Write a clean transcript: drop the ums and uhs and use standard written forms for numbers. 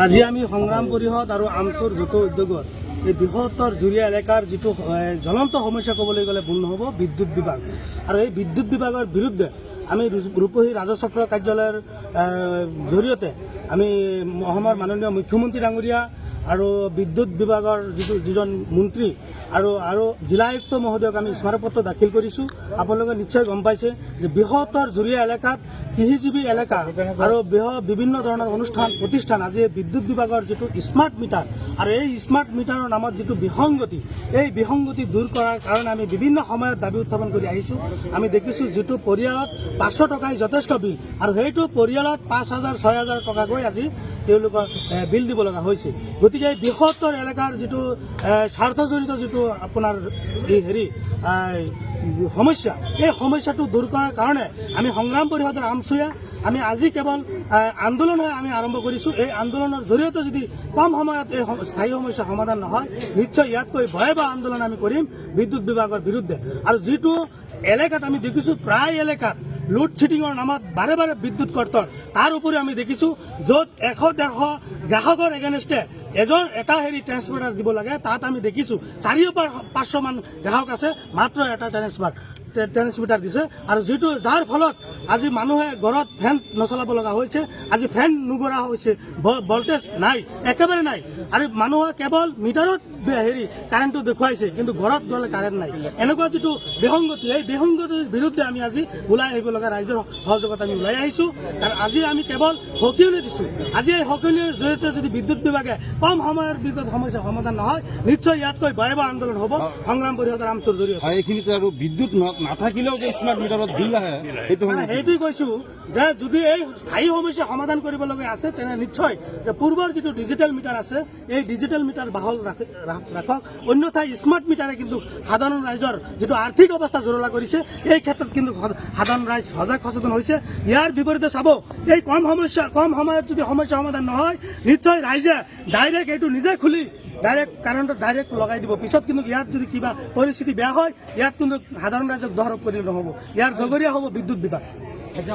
আজি আমি সংগ্ৰাম পৰিষদ আৰ আমচুৰ যৌথ উদ্যোগত এই বৃহত্তৰ জুৰিয়া এলেকাৰ যিটো জ্বলন্ত সমস্যা ক'বলৈ গ'লে ভুল নহ'ব বিদ্যুৎ বিভাগ আৰু এই বিদ্যুৎ বিভাগৰ বিৰুদ্ধে আমি ৰূপহী ৰাজচক্ৰ কাৰ্যালয়ৰ জৰিয়তে আমি অসমৰ মাননীয় মুখ্যমন্ত্ৰী ডাঙৰীয়া আৰু বিদ্যুৎ বিভাগৰ যিজন মন্ত্ৰী আৰু জিলা আয়ুক্ত মহোদয়ক আমি স্মাৰকপত্ৰ দাখিল কৰিছোঁ। আপোনালোকে নিশ্চয় গম পাইছে যে বৃহত্তৰ জুৰিয়া এলেকাত কৃষিজীৱী এলেকা আৰু বিভিন্ন ধৰণৰ অনুষ্ঠান প্ৰতিষ্ঠান আজি বিদ্যুৎ বিভাগৰ যিটো স্মাৰ্ট মিটাৰ আৰু এই স্মাৰ্ট মিটাৰৰ নামত যিটো বিসংগতি, এই বিসংগতি দূৰ কৰাৰ কাৰণে আমি বিভিন্ন সময়ত দাবী উত্থাপন কৰি আহিছোঁ। আমি দেখিছোঁ যিটো পৰিয়ালত 500 টকাই যথেষ্ট বিল আৰু সেইটো পৰিয়ালত 5,000-6,000 টকাকৈ আজি তেওঁলোকৰ বিল দিব লগা হৈছে। গতিকে এই বৃহত্তৰ এলেকাৰ যিটো স্বাৰ্থজড়িত যিটো আপোনাৰ সমস্যা, এই সমস্যাটো দূৰ কৰাৰ কাৰণে আমি সংগ্ৰাম পৰিষদৰ আমচুৱে আমি আজি কেৱল আন্দোলনহে আমি আৰম্ভ কৰিছোঁ। এই আন্দোলনৰ জৰিয়তে যদি কম সময়ত এই স্থায়ী সমস্যা সমাধান নহয়, নিশ্চয় ইয়াতকৈ ভয়াৱহ আন্দোলন আমি কৰিম বিদ্যুৎ বিভাগৰ বিৰুদ্ধে। আৰু যিটো এলেকাত আমি দেখিছোঁ প্ৰায় এলেকাত লোডশ্বেডিঙৰ নামত বাৰে বাৰে বিদ্যুৎ কৰ্তন, তাৰ উপৰিও আমি দেখিছোঁ য'ত 100-150 গ্ৰাহকৰ এগেইনষ্টে এটা ট্ৰেন্সফাৰ দিব লাগে, তাত আমি দেখিছোঁ 400-500 মান গ্ৰাহক আছে, মাত্ৰ এটা ট্ৰেন্সমিটাৰ দিছে। আৰু যাৰ ফলত আজি মানুহে ঘৰত ফেন নচলাব লগা হৈছে, আজি ফেন নুগৰা হৈছে, ভল্টেজ নাই, একেবাৰে নাই। আৰু মানুহে কেৱল মিটাৰত কাৰেণ্টটো দেখুৱাইছে, কিন্তু ঘৰত গ'লে কাৰেণ্ট নাই। এনেকুৱা যিটো বিসংগতি, এই বিসংগতিৰ বিৰুদ্ধে আমি আজি ওলাই আহিব লগা ৰাইজৰ সহযোগত আমি ওলাই আহিছোঁ। আৰু আজি আমি কেৱল সকিয়নি দিছোঁ। আজি এই সকিয়নিৰ জৰিয়তে যদি বিদ্যুৎ বিভাগে কম সময়ৰ ভিতৰত সমস্যা সমাধান নহয়, নিশ্চয় ইয়াতকৈ ভয়াৱহ আন্দোলন হ'ব সংগ্ৰাম পৰিষদৰ আমচুৰ জৰিয়তে। এইখিনিতে আৰু বিদ্যুৎ নাথাকিলেও যে স্মাৰ্ট মিটাৰত বিল আহে, সেইটোৱে কৈছোঁ যে যদি এই স্থায়ী সমস্যা সমাধান কৰিবলগীয়া আছে, তেনে নিশ্চয় যে পূৰ্বৰ যিটো ডিজিটেল মিটাৰ আছে, এই ডিজিটেল মিটাৰ বাহাল ৰাখক, অন্যথা স্মাৰ্ট মিটাৰে কিন্তু সাধাৰণ ৰাইজৰ যিটো আৰ্থিক অৱস্থা জৰুলা কৰিছে, এই ক্ষেত্ৰত কিন্তু সাধাৰণ ৰাইজ সজাগ সচেতন হৈছে। ইয়াৰ বিপৰীতে চাব, এই কম সময়ত যদি সমস্যা সমাধান নহয়, নিশ্চয় ৰাইজে ডাইৰেক্ট এইটো নিজে খুলি কাৰেণ্টত ডাইৰেক্ট লগাই দিব। পিছত কিন্তু ইয়াত যদি কিবা পৰিস্থিতি বেয়া হয়, ইয়াত কিন্তু সাধাৰণ ৰাইজক দোষাৰোপ কৰিলে নহ'ব, ইয়াৰ জগৰীয়া হ'ব বিদ্যুৎ বিভাগ।